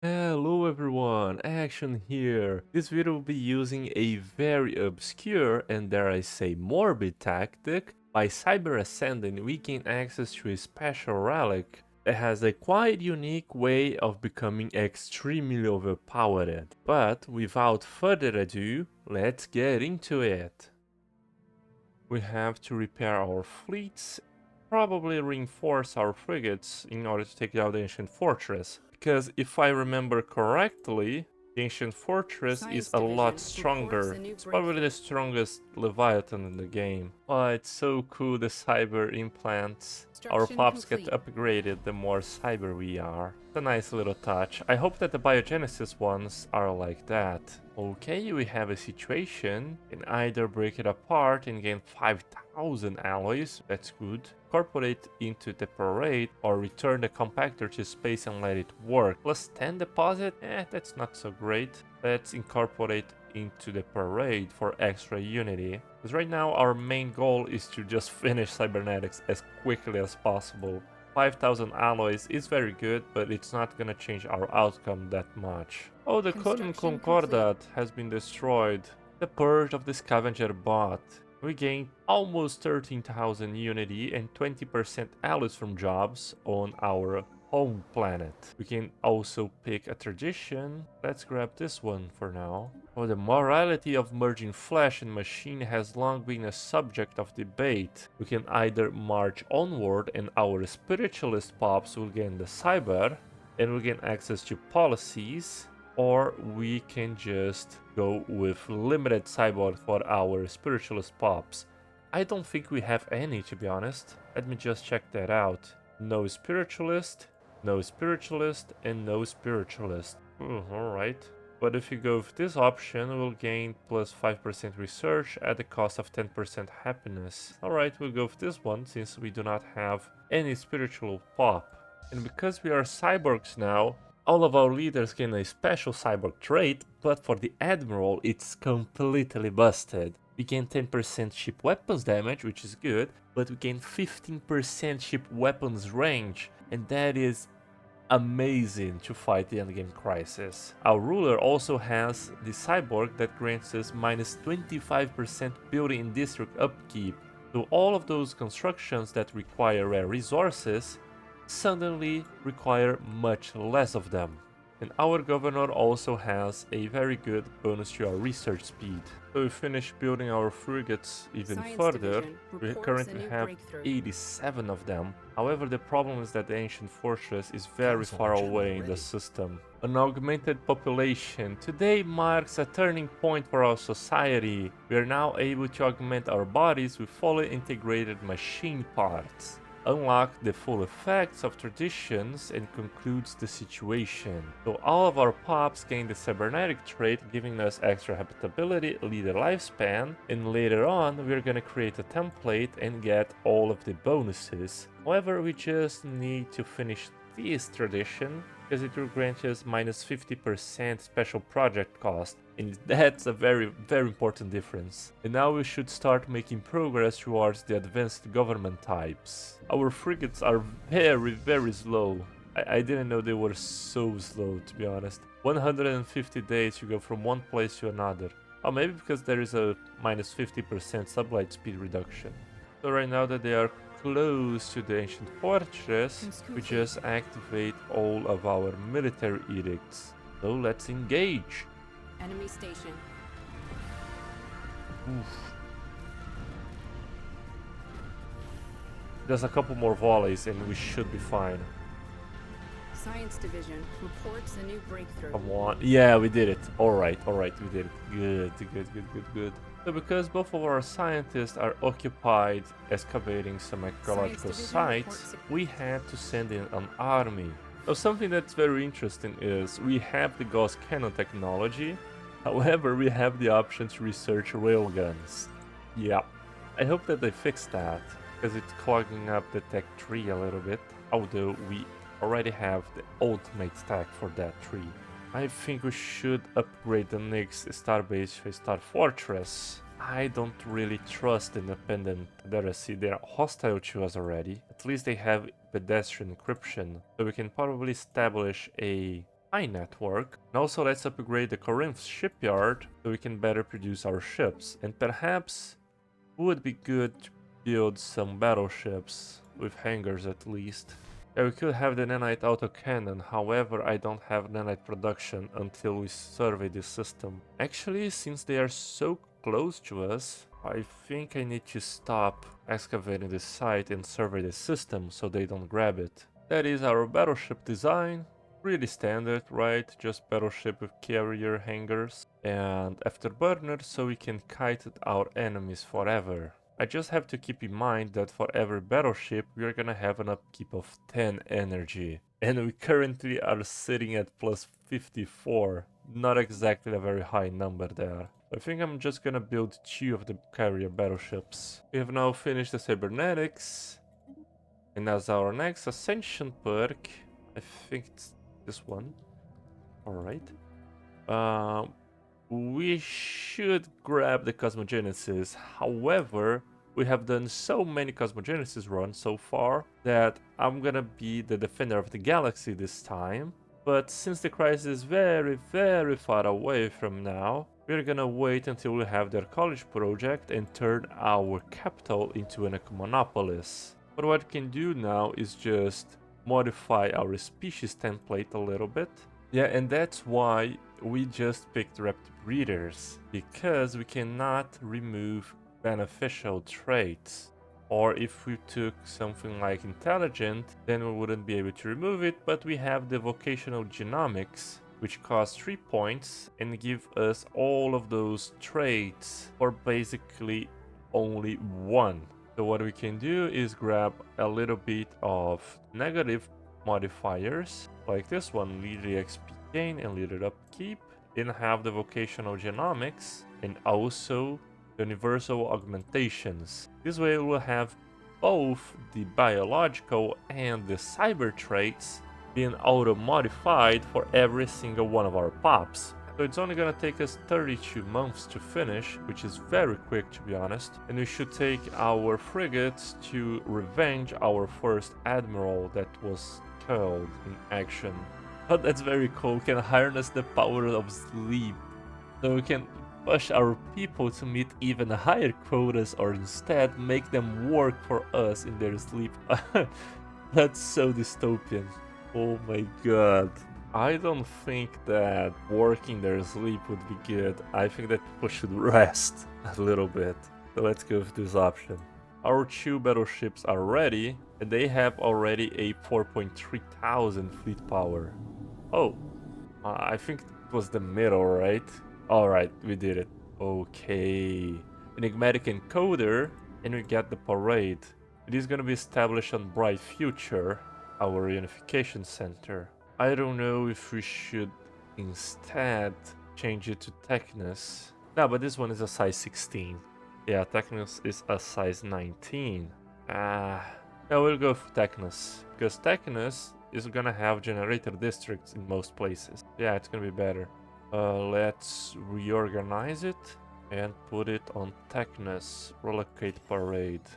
Hello everyone, Action here. This video will be using a very obscure and dare I say morbid tactic. By cyber ascending we gain access to a special relic that has a quite unique way of becoming extremely overpowered. But without further ado, let's get into it. We have to repair our fleets, probably reinforce our frigates in order to take out the ancient fortress. Because if I remember correctly, the ancient fortress is Science a lot Division reports stronger. a new It's probably breakthrough. the strongest Leviathan in the game. Oh, it's so cool, the cyber implants. Our Construction pops get complete. upgraded the more cyber we are. It's a nice little touch. I hope that the biogenesis ones are like that. Okay, we have a situation. Can either break it apart and gain 5000 alloys, that's good. Incorporate into the parade or return the compactor to space and let it work. Plus 10 deposit? That's not so great. Let's incorporate into the parade for extra unity. Because right now our main goal is to just finish cybernetics as quickly as possible. 5000 alloys is very good, but it's not gonna change our outcome that much. Oh, the Conan Construction complete. Concordat has been destroyed. The Purge of the Scavenger bot. We gained almost 13,000 unity and 20% alloys from jobs on our home planet. We can also pick a tradition. Let's grab this one for now. Oh, the morality of merging flesh and machine has long been a subject of debate. We can either march onward and our spiritualist pops will gain the cyber and we gain access to policies, or we can just go with limited cyborg for our spiritualist pops. I don't think we have any, to be honest. Let me just check that out. No spiritualist, no spiritualist, and no spiritualist. Alright. But if you go with this option, we'll gain plus 5% research at the cost of 10% happiness. Alright, we'll go with this one since we do not have any spiritual pop. And because we are cyborgs now, all of our leaders gain a special cyborg trait, but for the Admiral it's completely busted. We gain 10% ship weapons damage, which is good, but we gain 15% ship weapons range, and that is amazing to fight the endgame crisis. Our ruler also has the cyborg that grants us minus 25% building and district upkeep, so all of those constructions that require rare resources suddenly require much less of them. And our governor also has a very good bonus to our research speed. So we finish building our frigates even Science further. Division We reports a currently new have breakthrough. 87 of them. However, the problem is that the ancient fortress is very far away in the system. An augmented population today marks a turning point for our society. We are now able to augment our bodies with fully integrated machine parts, unlock the full effects of traditions, and concludes the situation. So all of our pops gain the cybernetic trait, giving us extra habitability, leader lifespan, and later on we're gonna create a template and get all of the bonuses. However, we just need to finish this tradition because it will grant us minus 50% special project cost, and that's a very important difference. And now we should start making progress towards the advanced government types. Our frigates are very slow. I didn't know they were so slow, to be honest. 150 days to go from one place to another. Oh, maybe because there is a minus 50% sublight speed reduction. So right now that they are close to the ancient fortress, we just activate all of our military edicts. So let's engage. Enemy station. Oof. There's a couple more volleys and we should be fine. Science Division reports a new breakthrough. Come on. Yeah, we did it. Alright, we did it. Good. So because both of our scientists are occupied excavating some archaeological sites, we had to send in an army. Now something that's very interesting is we have the Gauss cannon technology, however we have the option to research railguns. Yeah, I hope that they fix that, because it's clogging up the tech tree a little bit, although we already have the ultimate stack for that tree. I think we should upgrade the next starbase to a star fortress. I don't really trust the independent Confederacy. They are hostile to us already. At least they have pedestrian encryption, so we can probably establish a high network. And also let's upgrade the Corinth shipyard so we can better produce our ships. And perhaps it would be good to build some battleships with hangars at least. Yeah, we could have the nanite autocannon, however I don't have nanite production until we survey this system. Actually, since they are so close to us, I think I need to stop excavating this site and survey the system so they don't grab it. That is our battleship design. Really standard, right? Just battleship with carrier hangars and afterburners so we can kite our enemies forever. I just have to keep in mind that for every battleship we are gonna have an upkeep of 10 energy. And we currently are sitting at plus 54. Not exactly a very high number there. I think I'm just gonna build 2 of the carrier battleships. We have now finished the cybernetics. And as our next ascension perk, I think it's this one. Alright. We should grab the Cosmogenesis. However, we have done so many Cosmogenesis runs so far that I'm gonna be the defender of the galaxy this time. But since the crisis is very, very far away from now, we're gonna wait until we have their college project and turn our capital into an Ecomonopolis. But what we can do now is just modify our species template a little bit. Yeah, and that's why we just picked reptile breeders, because we cannot remove beneficial traits. Or if we took something like intelligent, then we wouldn't be able to remove it, but we have the vocational genomics, which costs 3 points and give us all of those traits for basically only 1. So what we can do is grab a little bit of negative modifiers, like this one, leader XP gain and leader upkeep, and have the vocational genomics and also the universal augmentations. This way we'll have both the biological and the cyber traits being auto-modified for every single one of our pops. So it's only gonna take us 32 months to finish, which is very quick to be honest, and we should take our frigates to revenge our first admiral that was killed in action. Oh, that's very cool. We can harness the power of sleep. So we can push our people to meet even higher quotas or instead make them work for us in their sleep. That's so dystopian. Oh my god. I don't think that working their sleep would be good. I think that people should rest a little bit. So let's go with this option. Our 2 battleships are ready, and they have already a 4.3 thousand fleet power. Oh, I think it was the middle, right? Alright, we did it. Okay. Enigmatic encoder, and we get the parade. It is gonna be established on Bright Future, our unification center. I don't know if we should instead change it to Technus. No, but this one is a size 16. Yeah, Technus is a size 19. No, we'll go for Technus, because Technus is gonna have generator districts in most places. Yeah, it's gonna be better. Let's reorganize it and put it on Technus. Relocate parade.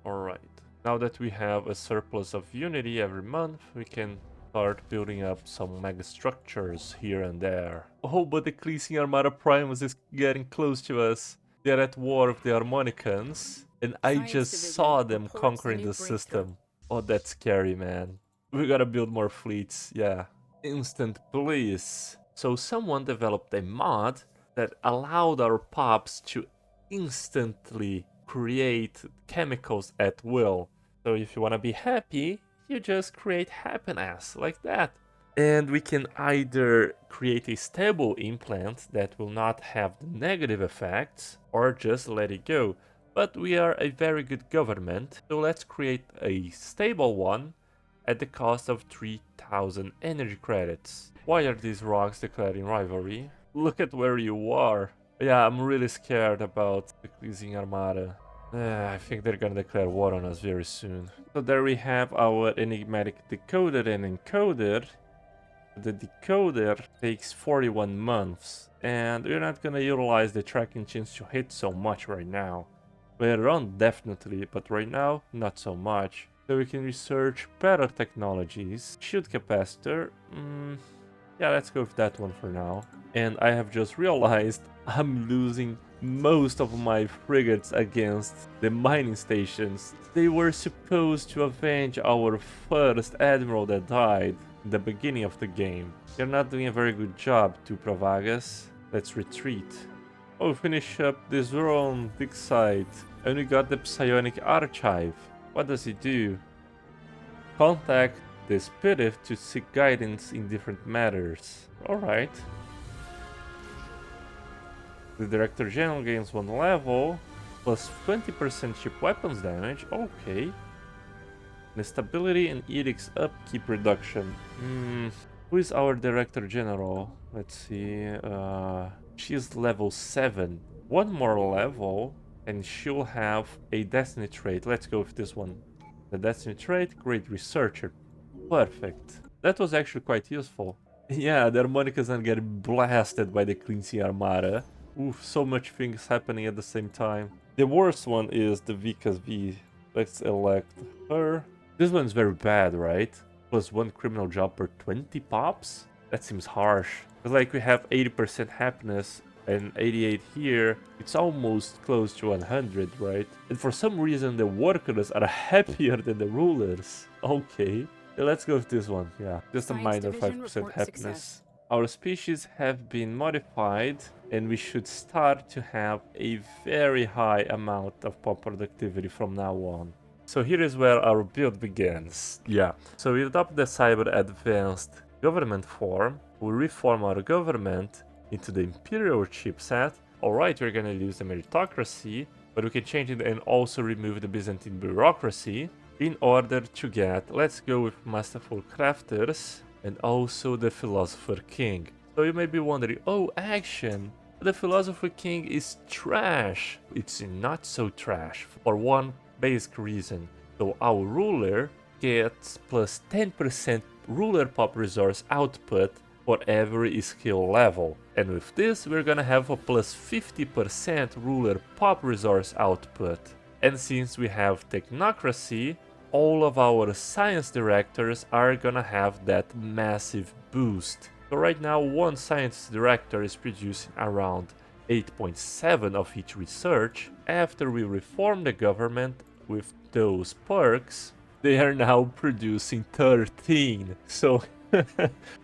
Alright. Now that we have a surplus of unity every month, we can start building up some mega structures here and there. Oh, but the Cleasing Armada Primus is getting close to us. They're at war with the Harmonicans, and I Science just Division saw them reports a conquering new the breakthrough. system. Oh, that's scary, man. We gotta build more fleets, yeah. Instant police. So someone developed a mod that allowed our pops to instantly create chemicals at will. So if you wanna be happy, you just create happiness, like that. And we can either create a stable implant that will not have the negative effects, or just let it go. But we are a very good government, so let's create a stable one at the cost of 3000 energy credits. Why are these rocks declaring rivalry? Look at where you are. Yeah, I'm really scared about the Cleasing Armada. I think they're gonna declare war on us very soon. So there we have our enigmatic decoder and encoder. The decoder takes 41 months, and we're not gonna utilize the tracking chains to hit so much right now. Later on, definitely, but right now, not so much. So we can research better technologies. Shield capacitor, Yeah, let's go with that one for now. And I have just realized I'm losing most of my frigates against the mining stations. They were supposed to avenge our first admiral that died in the beginning of the game. You're not doing a very good job, Tu Pravagas. Let's retreat. Oh, finish up this room, big site. And we got the psionic archive. What does it do? Contact the spirit to seek guidance in different matters. Alright. The Director General gains 1 level, plus 20% ship weapons damage. Okay. The stability and edicts upkeep reduction. Who is our Director General? Let's see. She's level 7. One more level, and she'll have a destiny trait. Let's go with this one. The destiny trait, great researcher. Perfect. That was actually quite useful. Yeah, the Harmonicas are getting blasted by the Cleansing Armada. Oof, so much things happening at the same time. The worst one is the Vika's V. Let's elect her. This one's very bad, right? Plus 1 criminal job per 20 pops? That seems harsh. It's like we have 80% happiness and 88 here. It's almost close to 100, right? And for some reason the workers are happier than the rulers. Okay. Yeah, let's go with this one, yeah. Just a Science minor Division 5% report happiness. success. Our species have been modified and we should start to have a very high amount of pop productivity from now on. So here is where our build begins. Yeah, so we adopt the cyber advanced government form, we reform our government into the Imperial Chipset. Alright, we're gonna use the meritocracy, but we can change it and also remove the Byzantine bureaucracy in order to get, let's go with Masterful Crafters and also the Philosopher King. So you may be wondering, oh, action! The Philosopher King is trash. It's not so trash for one basic reason. So our ruler gets plus 10% ruler pop resource output for every skill level. And with this, we're gonna have a plus 50% ruler pop resource output. And since we have technocracy, all of our science directors are gonna have that massive boost. So right now, one science director is producing around 8.7 of each research. After we reform the government with those perks, they are now producing 13. So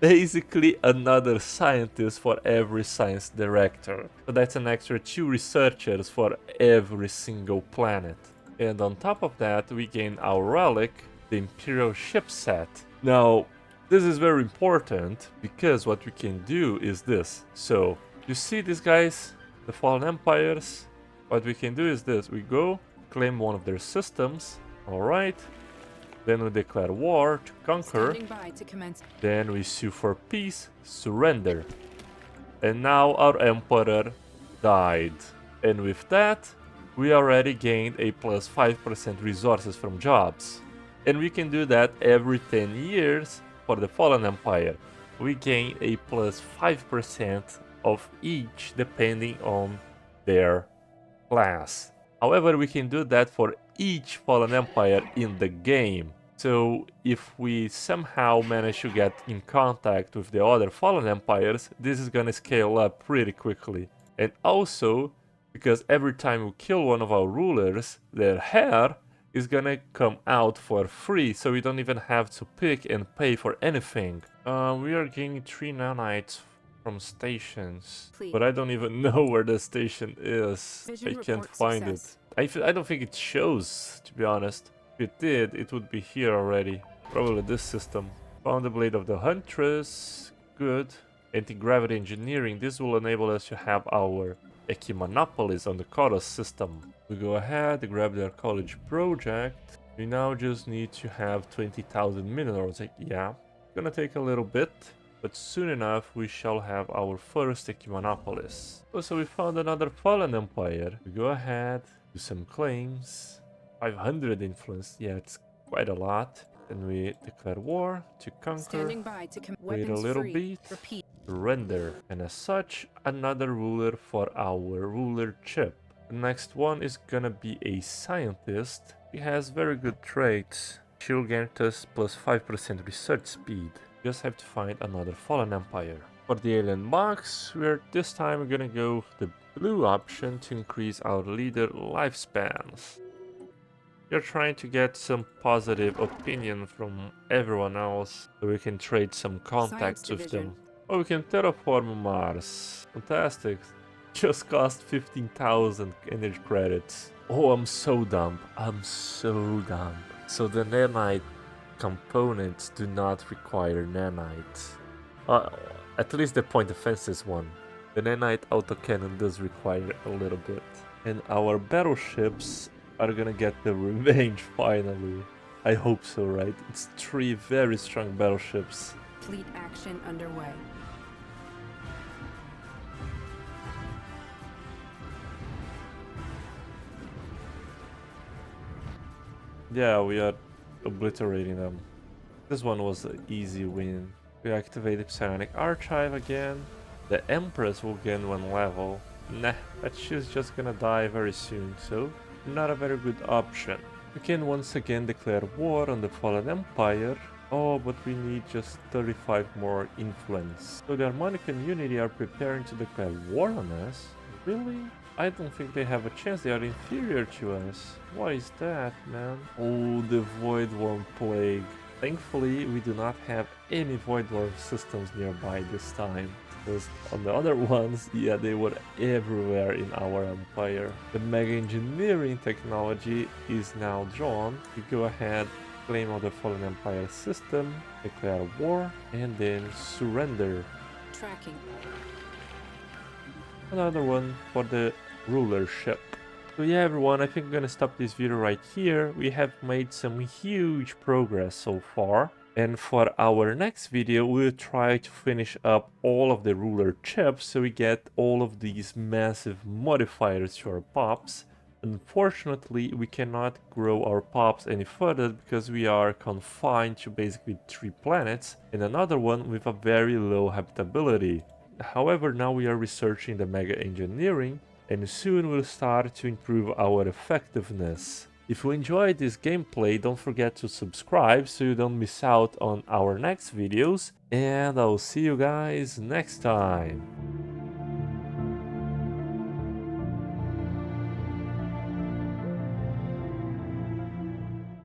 basically another scientist for every science director. So that's an extra 2 researchers for every single planet. And on top of that, we gain our relic, the Imperial Chipset. Now, this is very important because what we can do is this. So, you see these guys, the Fallen Empires? What we can do is this. We go, claim one of their systems. Alright. Then we declare war to conquer. Standing by to commence. Then we sue for peace, surrender. And now our emperor died. And with that, we already gained a plus 5% resources from jobs. And we can do that every 10 years for the Fallen Empire. We gain a plus 5% of each depending on their class. However, we can do that for each Fallen Empire in the game. So if we somehow manage to get in contact with the other Fallen Empires, this is gonna scale up pretty quickly. And also, because every time we kill one of our rulers, their hair is gonna come out for free, so we don't even have to pick and pay for anything. We are gaining 3 nanites from stations, Please. but I don't even know where the station is. Vision I can't report find success. it. I don't think it shows, to be honest. If it did, it would be here already. Probably this system. Found the Blade of the Huntress. Good. Anti-gravity engineering. This will enable us to have our Echimonopolies on the Chorus system. We go ahead, grab their college project. We now just need to have 20,000 minerals. Yeah, gonna take a little bit, but soon enough we shall have our first Echimonopolis. Oh, so we found another Fallen Empire. We go ahead, do some claims. 500 influence, yeah, it's quite a lot. Then we declare war to conquer. Standing by to Wait a weapons little free. bit. Repeat. Render, and as such, another ruler for our ruler chip. The next one is gonna be a scientist. He has very good traits. She'll grant us plus 5% research speed. Just have to find another fallen empire. For the alien box, this time we're gonna go the blue option to increase our leader lifespan. We're trying to get some positive opinion from everyone else so we can trade some Science contacts with division. them. Oh, we can terraform Mars. Fantastic. Just cost 15,000 energy credits. Oh, I'm so dumb. I'm so dumb. So the nanite components do not require nanite. At least the point defenses one. The nanite autocannon does require a little bit. And our battleships are gonna get the revenge finally. I hope so, right? It's 3 very strong battleships. Fleet action underway. Yeah, we are obliterating them. This one was an easy win. We activated Psionic Archive again. The Empress will gain 1 level. Nah, but she's just gonna die very soon, so not a very good option. We can once again declare war on the Fallen Empire. Oh, but we need just 35 more influence. So the Harmonic and Unity are preparing to declare war on us? Really? I don't think they have a chance, they are inferior to us. Why is that, man? Oh, the Void Worm Plague. Thankfully, we do not have any Void Worm systems nearby this time. Because on the other ones, yeah, they were everywhere in our empire. The Mega Engineering technology is now drawn. We go ahead, claim all the Fallen Empire system, declare war, and then surrender. Tracking. Another one for the rulership. So yeah, everyone, I think I'm gonna stop this video right here. We have made some huge progress so far. And for our next video, we'll try to finish up all of the ruler chips so we get all of these massive modifiers to our pops. Unfortunately, we cannot grow our pops any further because we are confined to basically 3 planets and another one with a very low habitability. However, now we are researching the mega engineering and soon we'll start to improve our effectiveness. If you enjoyed this gameplay, don't forget to subscribe so you don't miss out on our next videos, and I'll see you guys next time.